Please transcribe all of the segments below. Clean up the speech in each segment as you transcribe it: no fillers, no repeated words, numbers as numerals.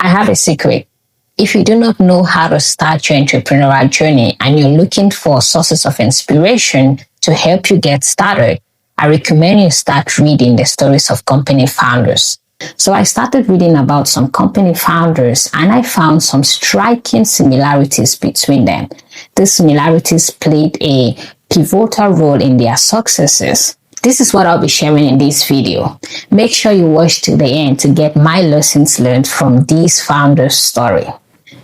I have a secret. If you do not know how to start your entrepreneurial journey and you're looking for sources of inspiration to help you get started, I recommend you start reading the stories of company founders. So I started reading about some company founders and I found some striking similarities between them. These similarities played a pivotal role in their successes. This is what I'll be sharing in this video. Make sure you watch to the end to get my lessons learned from these founders' story.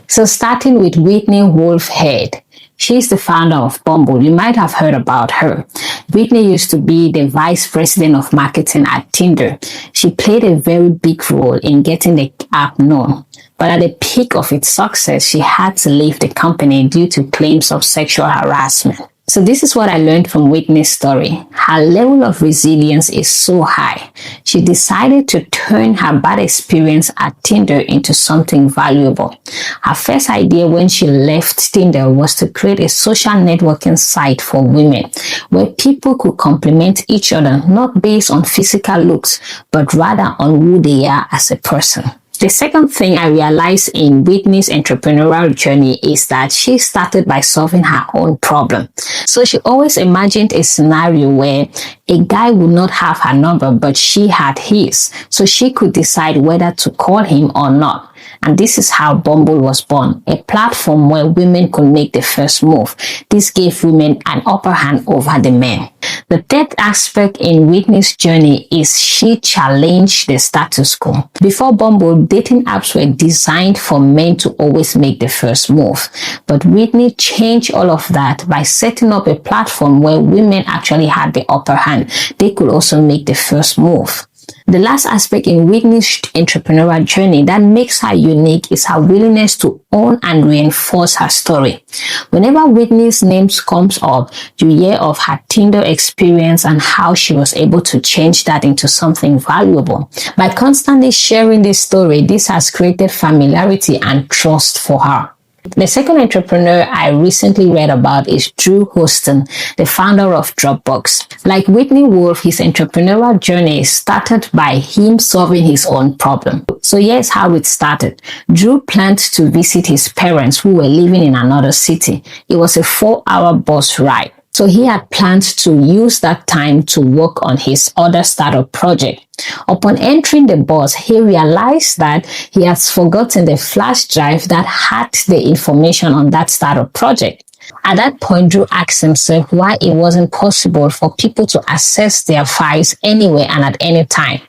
So starting with Whitney Wolfe Herd. She's the founder of Bumble. You might have heard about her. Whitney used to be the vice president of marketing at Tinder. She played a very big role in getting the app known. But at the peak of its success, she had to leave the company due to claims of sexual harassment. So this is what I learned from Whitney's story. Her level of resilience is so high. She decided to turn her bad experience at Tinder into something valuable. Her first idea when she left Tinder was to create a social networking site for women where people could complement each other, not based on physical looks, but rather on who they are as a person. The second thing I realized in Whitney's entrepreneurial journey is that she started by solving her own problem. So she always imagined a scenario where a guy would not have her number, but she had his. So she could decide whether to call him or not. And this is how Bumble was born, a platform where women could make the first move. This gave women an upper hand over the men. The third aspect in Whitney's journey is she challenged the status quo. Before Bumble, dating apps were designed for men to always make the first move. But Whitney changed all of that by setting up a platform where women actually had the upper hand. They could also make the first move. The last aspect in Whitney's entrepreneurial journey that makes her unique is her willingness to own and reinforce her story. Whenever Whitney's name comes up, you hear of her Tinder experience and how she was able to change that into something valuable. By constantly sharing this story, this has created familiarity and trust for her. The second entrepreneur I recently read about is Drew Houston, the founder of Dropbox. Like Whitney Wolfe, his entrepreneurial journey started by him solving his own problem. So here's how it started. Drew planned to visit his parents who were living in another city. It was a 4-hour bus ride. So he had planned to use that time to work on his other startup project. Upon entering the bus, he realized that he has forgotten the flash drive that had the information on that startup project. At that point, Drew asked himself why it wasn't possible for people to access their files anywhere and at any time.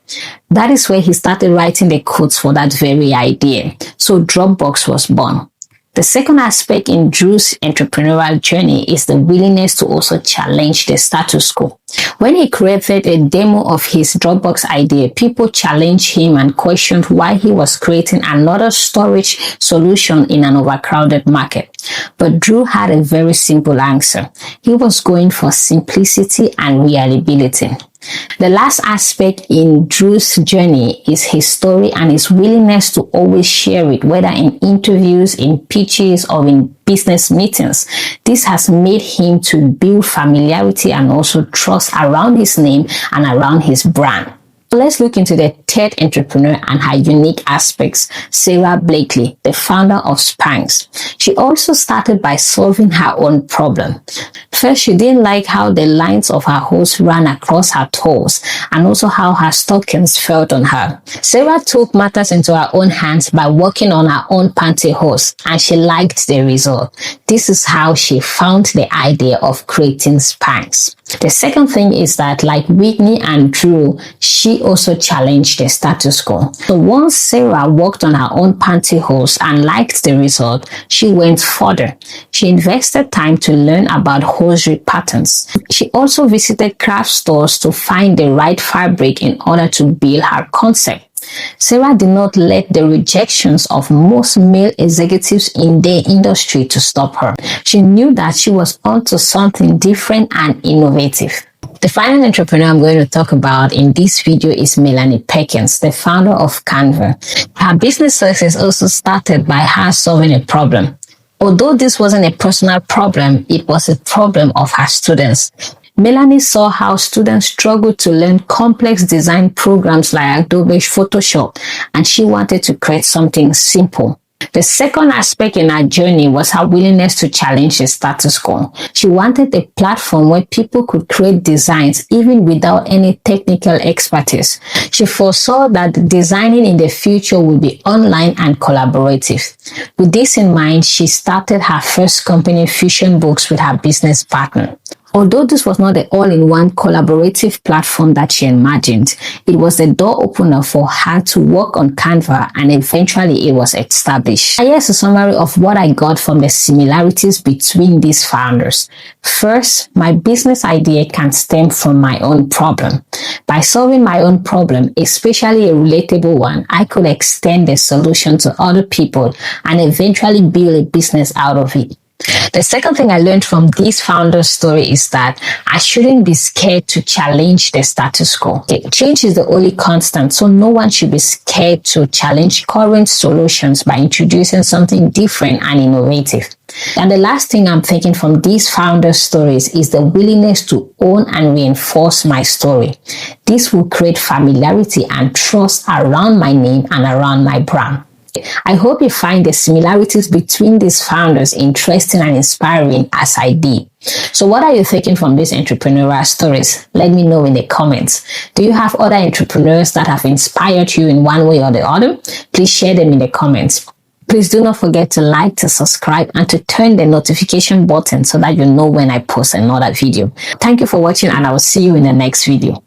That is where he started writing the codes for that very idea. So Dropbox was born. The second aspect in Drew's entrepreneurial journey is the willingness to also challenge the status quo. When he created a demo of his Dropbox idea, people challenged him and questioned why he was creating another storage solution in an overcrowded market. But Drew had a very simple answer. He was going for simplicity and reliability. The last aspect in Drew's journey is his story and his willingness to always share it, whether in interviews, in pitches, or in business meetings. This has made him to build familiarity and also trust around his name and around his brand. Let's look into the third entrepreneur and her unique aspects, Sarah Blakely, the founder of Spanx. She also started by solving her own problem. First, she didn't like how the lines of her hose ran across her toes and also how her stockings felt on her. Sarah took matters into her own hands by working on her own pantyhose, and she liked the result. This is how she found the idea of creating Spanx. The second thing is that, like Whitney and Drew, she also challenged the status quo. So once Sarah worked on her own pantyhose and liked the result, she went further. She invested time to learn about hosiery patterns. She also visited craft stores to find the right fabric in order to build her concept. Sarah did not let the rejections of most male executives in the industry to stop her. She knew that she was onto something different and innovative. The final entrepreneur I'm going to talk about in this video is Melanie Perkins, the founder of Canva. Her business success also started by her solving a problem. Although this wasn't a personal problem, it was a problem of her students. Melanie saw how students struggled to learn complex design programs like Adobe Photoshop, and she wanted to create something simple. The second aspect in her journey was her willingness to challenge the status quo. She wanted a platform where people could create designs even without any technical expertise. She foresaw that designing in the future would be online and collaborative. With this in mind, she started her first company, Fusion Books, with her business partner. Although this was not the all-in-one collaborative platform that she imagined, it was a door opener for her to work on Canva, and eventually it was established. Here's a summary of what I got from the similarities between these founders. First, my business idea can stem from my own problem. By solving my own problem, especially a relatable one, I could extend the solution to other people and eventually build a business out of it. The second thing I learned from this founder's story is that I shouldn't be scared to challenge the status quo. Change is the only constant, so no one should be scared to challenge current solutions by introducing something different and innovative. And the last thing I'm thinking from these founders' stories is the willingness to own and reinforce my story. This will create familiarity and trust around my name and around my brand. I hope you find the similarities between these founders interesting and inspiring as I did. So what are you thinking from these entrepreneurial stories? Let me know in the comments. Do you have other entrepreneurs that have inspired you in one way or the other? Please share them in the comments. Please do not forget to like, to subscribe, and to turn the notification button so that you know when I post another video. Thank you for watching, and I will see you in the next video.